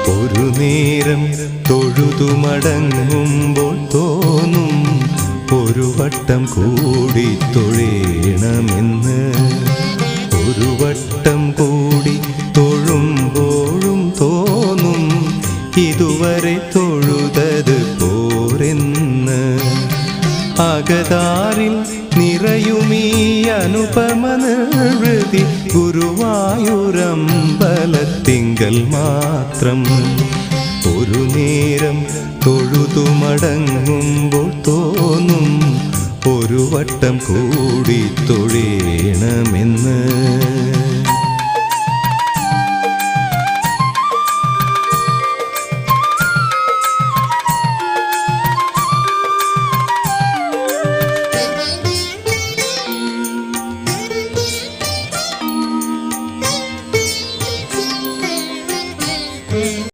ഒരു നേരം തൊഴുതു മടങ്ങുമ്പോൾ തോന്നും ഒരു വട്ടം കൂടി തൊഴേണമെന്ന്. ഒരു വട്ടം കൂടി തൊഴുമ്പോഴും തോന്നും ഇതുവരെ തൊഴുതത് പോരെന്ന്. അകതാരിൽ നിറയുമീ അനുപമ നിർവൃതി ഗുരുവായൂരമ്പലത്തിങ്കൽ മാത്രം. ഒരു നേരം തൊഴുതു മടങ്ങുമ്പോൾ തോന്നും ഒരു വട്ടം കൂടി തൊഴേണമെന്ന്.